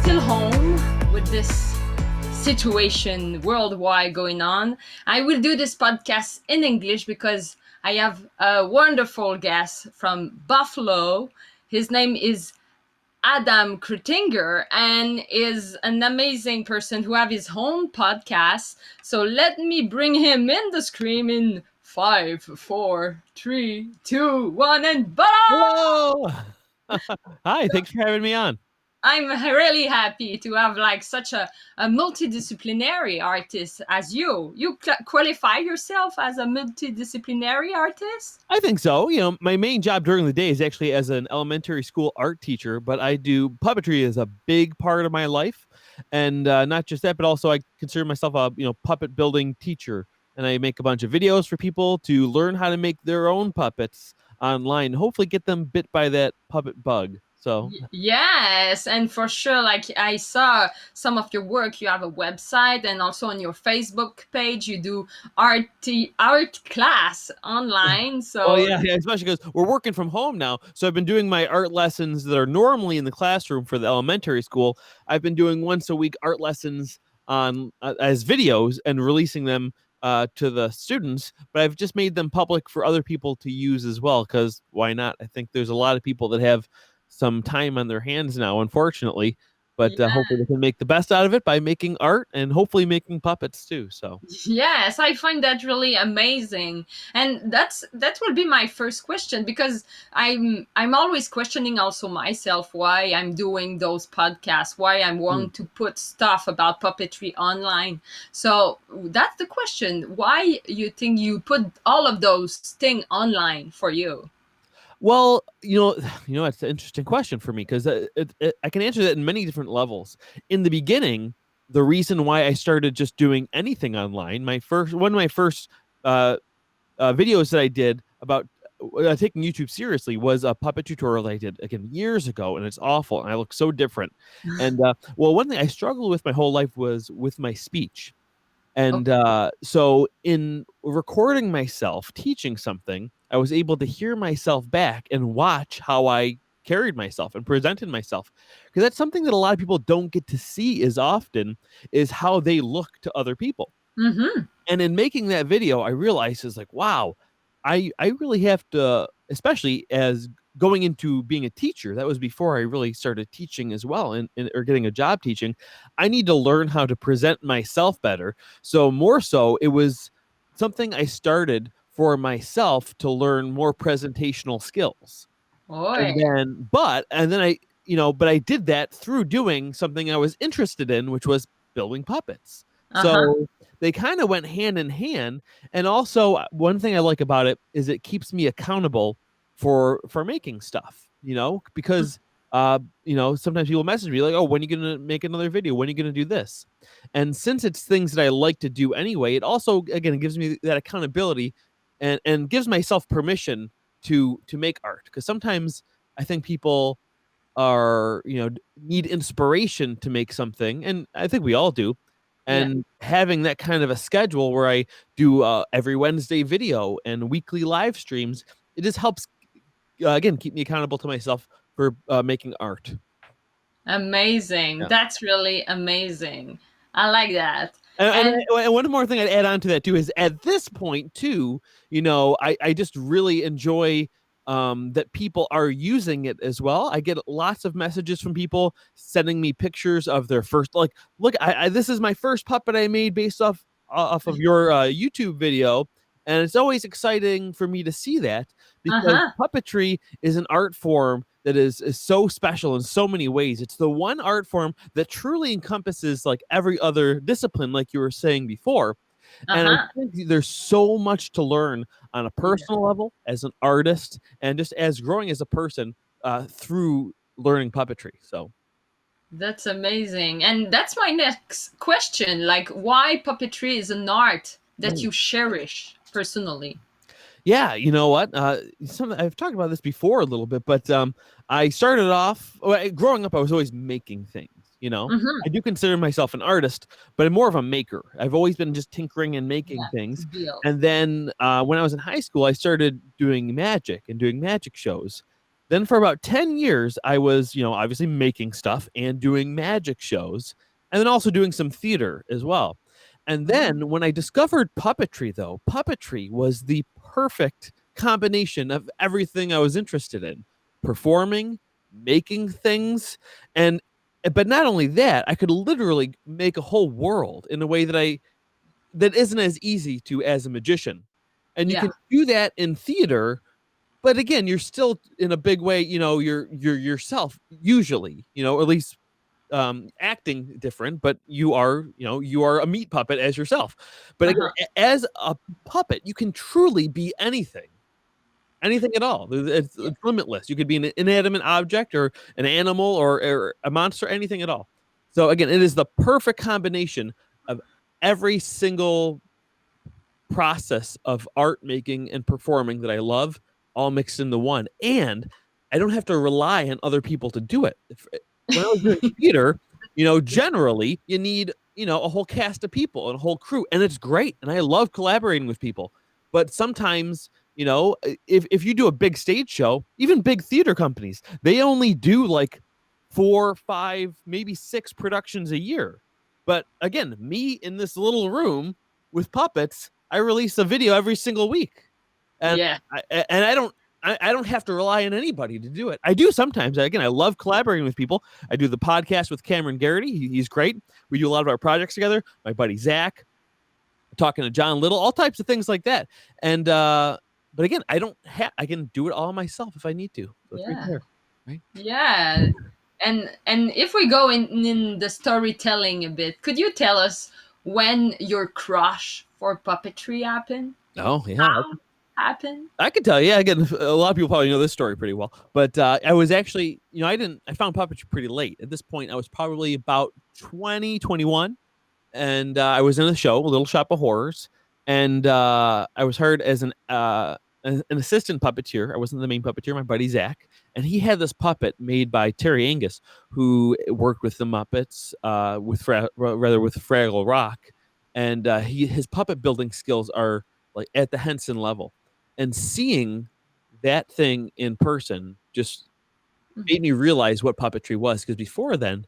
still home with this situation worldwide going on. I will do this podcast in English because I have a wonderful guest from Buffalo. His name is Adam Kreutinger and is an amazing person who have his own podcast. So let me bring him in the screen in 5, 4, 3, 2, 1, and blah! Hello. Hi, thanks for having me on. I'm really happy to have like such a multidisciplinary artist as you. You qualify yourself as a multidisciplinary artist? I think so. My main job during the day is actually as an elementary school art teacher, but I do puppetry as a big part of my life. And not just that, but also I consider myself a, puppet building teacher. And I make a bunch of videos for people to learn how to make their own puppets online, hopefully get them bit by that puppet bug. So Yes, and for sure, like I saw some of your work. You have a website, and also on your Facebook page, you do art class online. well, So yeah, especially because we're working from home now. So I've been doing my art lessons that are normally in the classroom for the elementary school. I've been doing once a week art lessons on as videos and releasing them to the students. But I've just made them public for other people to use as well, because why not? I think there's a lot of people that have some time on their hands now, unfortunately. But hopefully they can make the best out of it by making art and hopefully making puppets too. So yes, I find that really amazing, and that will be my first question, because I'm always questioning also myself why I'm doing those podcasts, why I want to put stuff about puppetry online. So that's the question: why you think you put all of those things online for you? Well, that's an interesting question for me, because I can answer that in many different levels. In the beginning, the reason why I started just doing anything online, one of my first videos that I did about taking YouTube seriously was a puppet tutorial that I did again years ago, and it's awful, and I look so different. And one thing I struggled with my whole life was with my speech. And so in recording myself teaching something, I was able to hear myself back and watch how I carried myself and presented myself. Because that's something that a lot of people don't get to see as often, is how they look to other people. Mm-hmm. And in making that video, I realized is like, wow, I really have to, especially as going into being a teacher, that was before I really started teaching as well, and or getting a job teaching. I need to learn how to present myself better. So more so, it was something I started for myself to learn more presentational skills. Boy. But I did that through doing something I was interested in, which was building puppets. Uh-huh. So they kind of went hand in hand. And also, one thing I like about it is it keeps me accountable for making stuff, because sometimes people message me like, oh, when are you going to make another video? When are you going to do this? And since it's things that I like to do anyway, it also, again, gives me that accountability and gives myself permission to make art. Because sometimes I think people are, need inspiration to make something, and I think we all do. Yeah. And having that kind of a schedule where I do every Wednesday video and weekly live streams, it just helps again keep me accountable to myself for making art. Amazing. Yeah. That's really amazing. I like that. And one more thing I'd add on to that too is, at this point too, I just really enjoy that people are using it as well. I get lots of messages from people sending me pictures of their first, like, look, this is my first puppet I made based off of your YouTube video. And it's always exciting for me to see that, because Uh-huh. puppetry is an art form that is so special in so many ways. It's the one art form that truly encompasses like every other discipline, like you were saying before. And I Uh-huh. think there's so much to learn on a Yeah. personal level, as an artist, and just as growing as a person through learning puppetry. So That's amazing. And that's my next question. Like, why puppetry is an art that you cherish personally? yeah, you know what? I've talked about this before a little bit, but I started off growing up. I was always making things. Mm-hmm. I do consider myself an artist, but I'm more of a maker. I've always been just tinkering and making Yeah, to things. build. And then when I was in high school, I started doing magic and doing magic shows. Then for about 10 years, I was, obviously making stuff and doing magic shows, and then also doing some theater as well. And then when I discovered puppetry, though, puppetry was the perfect combination of everything I was interested in: performing, making things, and but not only that, I could literally make a whole world in a way that isn't as easy to as a magician. And you Yeah. can do that in theater, but again, you're still in a big way, you're yourself usually, or at least acting different, but you are a meat puppet as yourself. But again, Uh-huh. as a puppet, you can truly be anything at all. Yeah. It's limitless. You could be an inanimate object or an animal or a monster, anything at all. So again, it is the perfect combination of every single process of art making and performing that I love, all mixed into one. And I don't have to rely on other people to do it. When I was doing theater, generally you need, a whole cast of people and a whole crew, and it's great. And I love collaborating with people. But sometimes, if you do a big stage show, even big theater companies, they only do like 4, 5, maybe 6 productions a year. But again, me in this little room with puppets, I release a video every single week, and Yeah. I don't have to rely on anybody to do it. I do sometimes. Again, I love collaborating with people. I do the podcast with Cameron Garrity. He's great. We do a lot of our projects together. My buddy Zach, talking to John Little, all types of things like that. And but again, I can do it all myself if I need to. So it's right Yeah. there, right? Yeah. And if we go in the storytelling a bit, could you tell us when your crush for puppetry happened? Oh yeah, How happened? I could tell you. Again, a lot of people probably know this story pretty well, but I was actually, I found puppetry pretty late. At this point, I was probably about 20, 21, and I was in a show, Little Shop of Horrors, and I was hired as an assistant puppeteer. I wasn't the main puppeteer. My buddy Zach, and he had this puppet made by Terry Angus, who worked with the Muppets, with Fraggle Rock, and his puppet building skills are like at the Henson level, and seeing that thing in person just made me realize what puppetry was, because before then,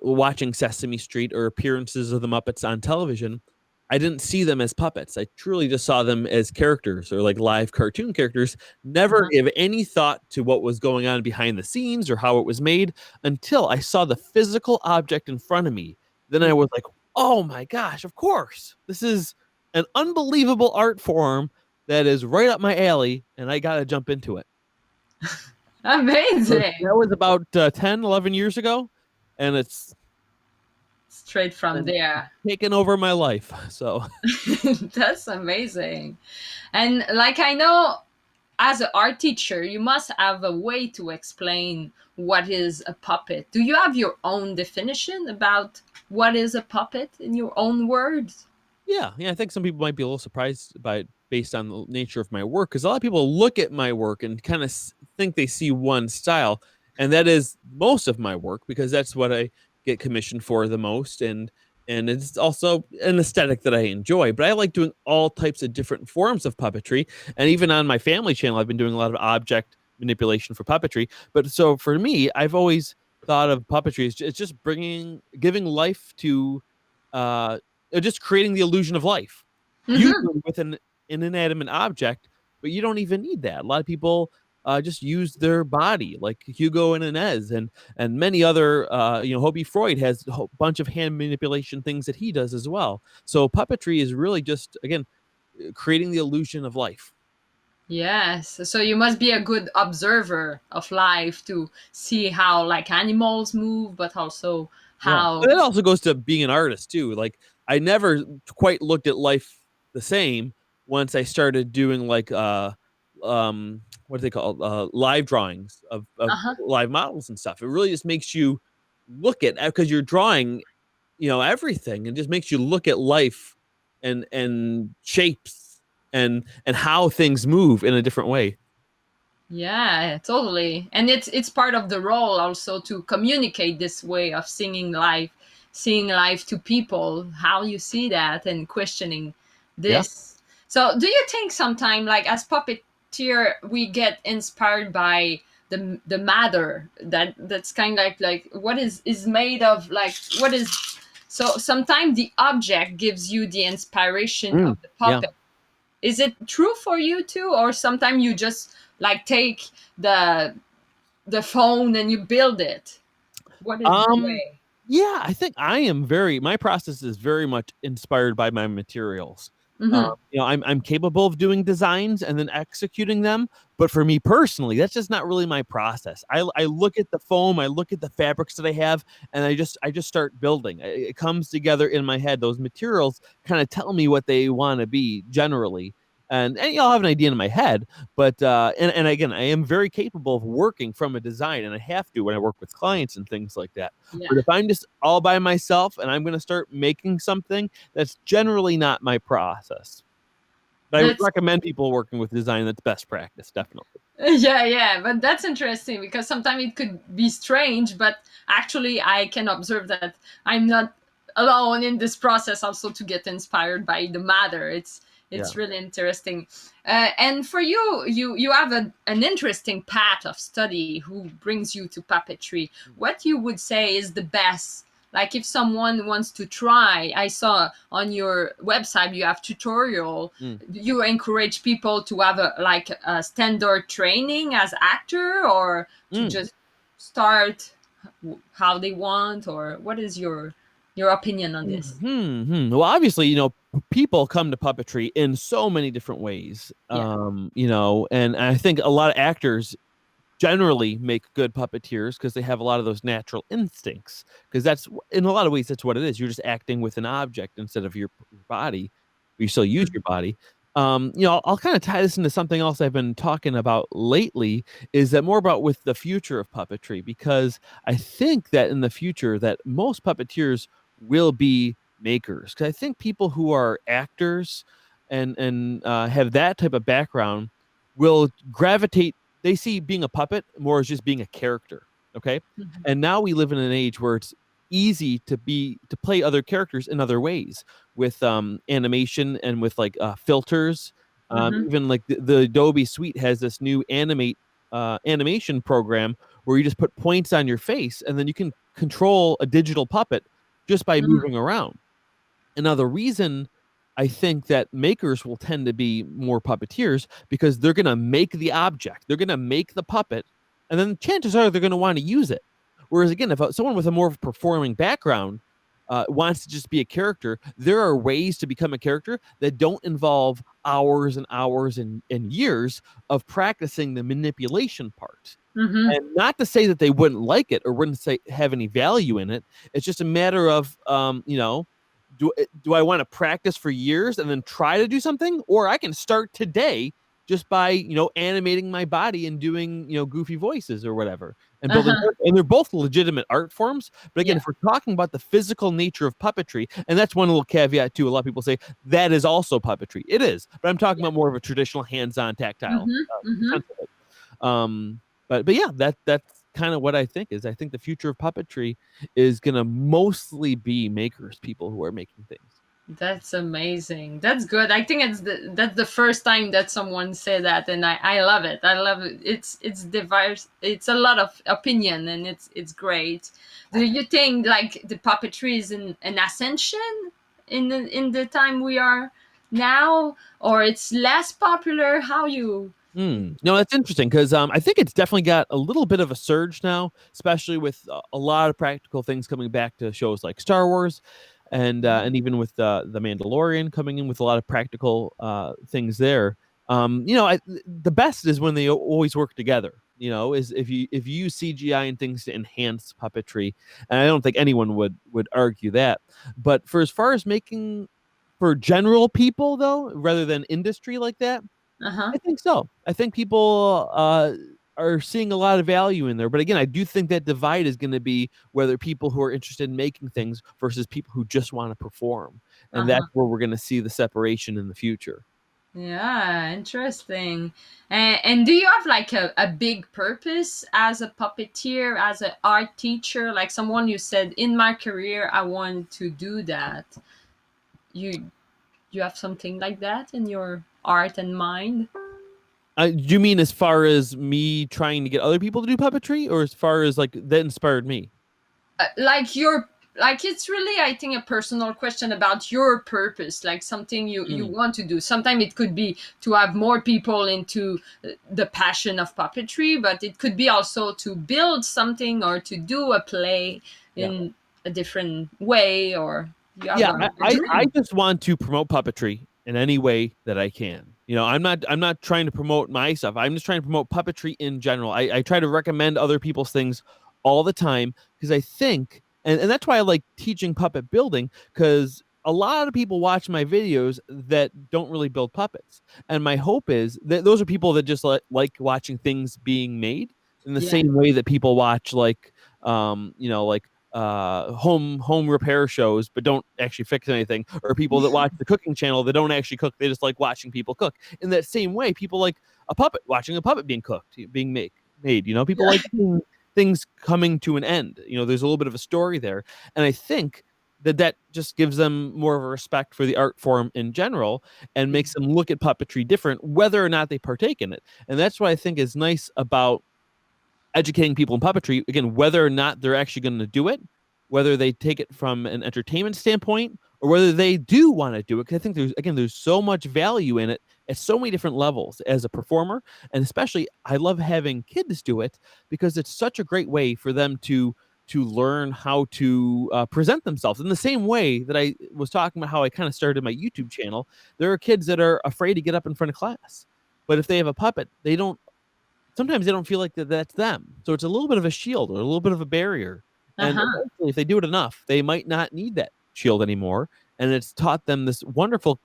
watching Sesame Street or appearances of the Muppets on television, I didn't see them as puppets. I truly just saw them as characters or like live cartoon characters. Never Uh-huh. gave any thought to what was going on behind the scenes or how it was made until I saw the physical object in front of me. Then I was like, oh my gosh, of course. This is an unbelievable art form that is right up my alley, and I got to jump into it. So Amazing. that was about 10, 11 years ago, and it's Straight from been there. taken over my life. So That's amazing. And like I know as an art teacher, you must have a way to explain what is a puppet. Do you have your own definition about what is a puppet in your own words? yeah, I think some people might be a little surprised by it based on the nature of my work, because a lot of people look at my work and kind of think they see one style, and that is most of my work because that's what I get commissioned for the most, and it's also an aesthetic that I enjoy. But I like doing all types of different forms of puppetry, and even on my family channel, I've been doing a lot of object manipulation for puppetry. But so for me, I've always thought of puppetry as it's just giving life to uh just creating the illusion of life, Hmm. usually with an inanimate object, but you don't even need that. A lot of people just use their body, like Hugo and Inez, and many other. Hobie Freud has a whole bunch of hand manipulation things that he does as well. So puppetry is really just again creating the illusion of life. Yes. So you must be a good observer of life to see how like animals move, but also Yeah, how. but that also goes to being an artist too. Like I never quite looked at life the same once I started doing like what do they call live drawings of Uh-huh. live models and stuff. It really just makes you look at, because you're drawing, everything, and just makes you look at life and shapes and how things move in a different way. Yeah, totally. And it's part of the role also to communicate this way of seeing life to people, how you see that and questioning Yeah. this. So do you think sometime like as puppeteer we get inspired by the matter that's kind of like what is made of, like what is. So sometimes the object gives you the inspiration of the Yeah. puppet. Is it true for you too, or sometimes you just like take the the phone and you build it? What is the Um, way? yeah, I think my process is very much inspired by my materials. Mm-hmm. I'm capable of doing designs and then executing them, but for me personally, that's just not really my process. I look at the foam, I look at the fabrics that I have, and I just start building. It comes together in my head. Those materials kind of tell me what they want to be generally. And I'll have an idea in my head, but and again, I am very capable of working from a design, and I have to when I work with clients and things like that. Yeah, But if I'm just all by myself and I'm going to start making something, that's generally not my process. But I would that's recommend people working with design. That's best practice, definitely. yeah, yeah, but that's interesting because sometimes it could be strange, but actually I can observe that I'm not alone in this process also to get inspired by the matter. Yeah. It's really interesting. And for you, you have an interesting path of study who brings you to puppetry. What you would say is the best, like if someone wants to try, I saw on your website you have tutorial. Mm. You encourage people to have a like a standard training as actor, or to Mm. just start how they want, or what is your opinion on this? Well, obviously, people come to puppetry in so many different ways. Yeah. And I think a lot of actors generally make good puppeteers because they have a lot of those natural instincts. Because in a lot of ways, that's what it is. You're just acting with an object instead of your body. You still use your body. I'll kind of tie this into something else I've been talking about lately. Is that more about with the future of puppetry? Because I think that in the future, that most puppeteers will be makers. Because I think people who are actors and have that type of background will gravitate. They see being a puppet more as just being a character. Okay. Mhm. And now we live in an age where it's easy to play other characters in other ways with animation and with like filters. Mhm. Even like the Adobe Suite has this new animation program where you just put points on your face and then you can control a digital puppet just by Mhm. moving around. And now the reason I think that makers will tend to be more puppeteers because they're going to make the object, they're going to make the puppet, and then chances are they're going to want to use it. Whereas again, if someone with a more performing background wants to just be a character, there are ways to become a character that don't involve hours and hours and years of practicing the manipulation part. Mhm. And not to say that they wouldn't like it or wouldn't say have any value in it. It's just a matter of, do I want to practice for years and then try to do something, or I can start today just by animating my body and doing goofy voices or whatever and building. Uh-huh. And they're both legitimate art forms. But again, Yeah. if we're talking about the physical nature of puppetry, and that's one little caveat too. A lot of people say that is also puppetry. It is, but I'm talking Yeah. about more of a traditional hands-on, tactile Mhm. sense Mhm. of it. But yeah, that's kind of what I think is. I think the future of puppetry is gonna mostly be makers, people who are making things. That's amazing. That's good. I think that's the first time that someone said that, and I love it. I love it. It's diverse. It's a lot of opinion, and it's great. Do you think like the puppetry is in an ascension in the time we are now, or it's less popular? How you? No, that's interesting because I think it's definitely got a little bit of a surge now, especially with a lot of practical things coming back to shows like Star Wars, and even with the Mandalorian coming in with a lot of practical things there. The best is when they always work together. Is if you use CGI and things to enhance puppetry, and I don't think anyone would argue that. But for as far as making for general people though, rather than industry like that. Uh huh. I think so. I think people are seeing a lot of value in there. But again, I do think that divide is going to be whether people who are interested in making things versus people who just want to perform. Uh And huh. that's where we're going to see the separation in the future. Yeah, interesting. And do you have like a big purpose as a puppeteer, as an art teacher? Like someone you said, in my career, I want to do that. You you have something like that in your art and mind? Do you mean as far as me trying to get other people to do puppetry, or as far as like that inspired me? Like your like it's really, I think, a personal question about your purpose, like something you Mm, want to do. Sometimes it could be to have more people into the passion of puppetry, but it could be also to build something or to do a play yeah. in a different way, or you have Yeah, a I dream. just want to promote puppetry in any way that I can. I'm not trying to promote my stuff. I'm just trying to promote puppetry in general. I try to recommend other people's things all the time because I think, and that's why I like teaching puppet building, because a lot of people watch my videos that don't really build puppets. And my hope is that those are people that just like watching things being made in the Yeah. same way that people watch like like home repair shows but don't actually fix anything, or people that watch the cooking channel that don't actually cook, they just like watching people cook. In that same way, people like a puppet, watching a puppet being cooked, being made, people Yeah. like seeing things coming to an end. There's a little bit of a story there, and I think that just gives them more of a respect for the art form in general and makes them look at puppetry different whether or not they partake in it. And that's what I think is nice about educating people in puppetry, again, whether or not they're actually going to do it, whether they take it from an entertainment standpoint or whether they do want to do it. Because I think there's so much value in it at so many different levels as a performer. And especially I love having kids do it because it's such a great way for them to learn how to present themselves in the same way that I was talking about how I kind of started my YouTube channel. There are kids that are afraid to get up in front of class, but if they have a puppet, sometimes they don't feel like that's them. So it's a little bit of a shield or a little bit of a barrier. And Uh-huh. eventually, if they do it enough, they might not need that shield anymore. And it's taught them this wonderful,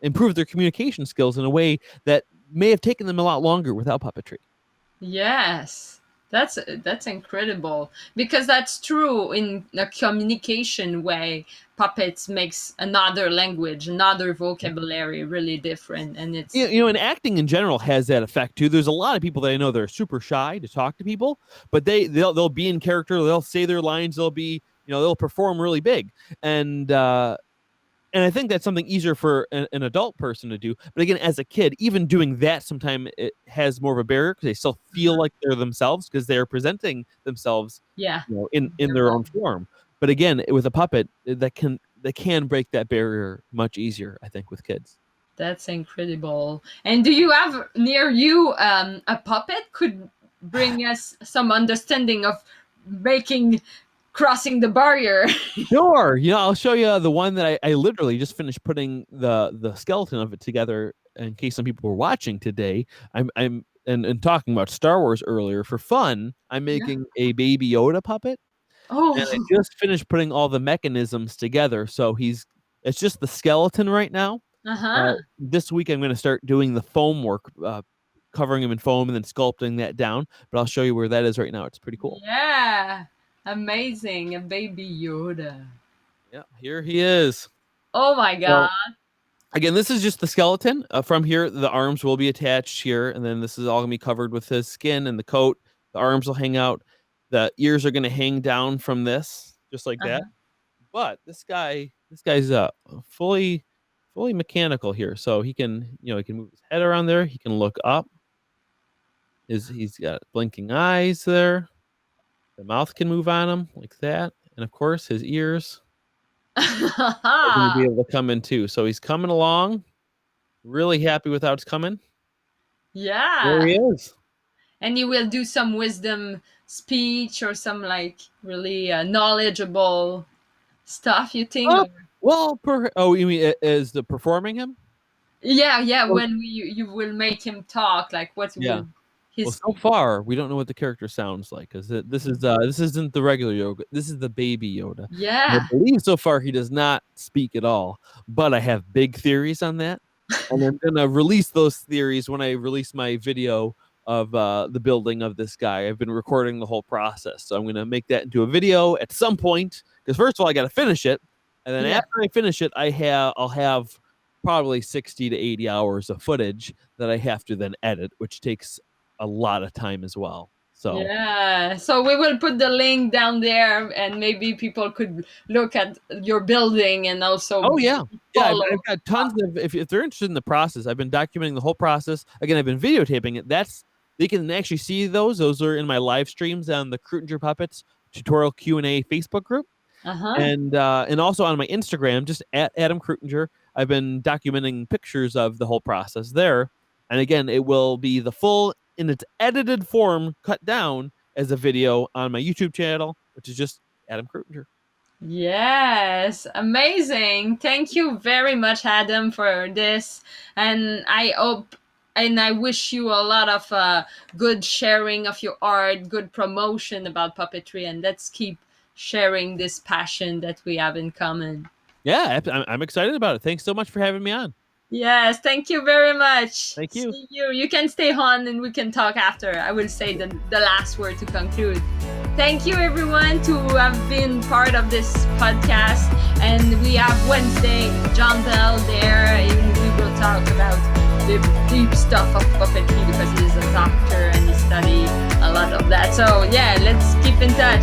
improve their communication skills in a way that may have taken them a lot longer without puppetry. Yes, that's incredible, because that's true in a communication way. Puppets makes another language, another vocabulary really different, and it's And acting in general has that effect too. There's a lot of people that I know that are super shy to talk to people, but they'll be in character, they'll say their lines, they'll perform really big. And I think that's something easier for an adult person to do. But again, as a kid, even doing that sometimes it has more of a barrier because they still feel like they're themselves because they're presenting themselves, yeah, in their own form. But again, with a puppet, that can break that barrier much easier, I think, with kids. that's incredible. And do you have near you a puppet could bring us some understanding of making crossing the barrier? Sure. I'll show you the one that I literally just finished putting the skeleton of it together in case some people were watching today. I'm and talking about Star Wars earlier for fun. I'm Yeah. making a Baby Yoda puppet, and I Oh, just finished putting all the mechanisms together. So it's just the skeleton right now. uh-huh. This week I'm going to start doing the foam work, covering him in foam and then sculpting that down. But I'll show you where that is right now. It's pretty cool. Yeah. Amazing. A baby Yoda. Yeah, here he is. Oh my So god. again, this is just the skeleton. From here, the arms will be attached here, and then this is all gonna be covered with his skin and the coat. The arms will hang out. The ears are gonna hang down from this, just like that. Uh-huh. But this guy's fully mechanical here, so he can move his head around there. He can look up. He's got blinking eyes there. The mouth can move on him like that, and of course, his ears are gonna be able to come in too. So he's coming along. Really happy with how it's coming. There Yeah. he is. And you will do some wisdom speech or some like really knowledgeable stuff, you think? Oh, Or... well, you mean as the performing him? Yeah, yeah. Well, When you will make him talk, like what yeah. will Well, his so speech? far we don't know what the character sounds like because this isn't the regular Yoda. This is the Baby Yoda. I Yeah. believe so far he does not speak at all, but I have big theories on that, and I'm gonna release those theories when I release my video of the building of this guy. I've been recording the whole process, so I'm gonna make that into a video at some point. Because first of all, I got to finish it, and then Yeah. after I finish it, I'll have probably 60 to 80 hours of footage that I have to then edit, which takes a lot of time as well. So Yeah. So we will put the link down there, and maybe people could look at your building and also oh yeah. Yeah, I've follow. got tons of if they're interested in the process, I've been documenting the whole process. Again, I've been videotaping it. That's they can actually see those. Those are in my live streams on the Kreutinger Puppets tutorial Q&A Facebook group. Uh-huh. And also on my Instagram, just at Adam Kreutinger, I've been documenting pictures of the whole process there. And again, it will be the full in its edited form, cut down as a video on my YouTube channel, which is just Adam Kreutinger. Yes, amazing. Thank you very much, Adam, for this. And I hope and I wish you a lot of good sharing of your art, good promotion about puppetry, and let's keep sharing this passion that we have in common. Yeah, I'm excited about it. Thanks so much for having me on. Yes, thank you very much. Thank you. See you. You can stay on and we can talk after. I will say the last word to conclude. Thank you, everyone, to have been part of this podcast. And we have Wednesday, John Bell there. And we will talk about the deep stuff of puppetry because he's a doctor and he studied a lot of that. So, yeah, let's keep in touch.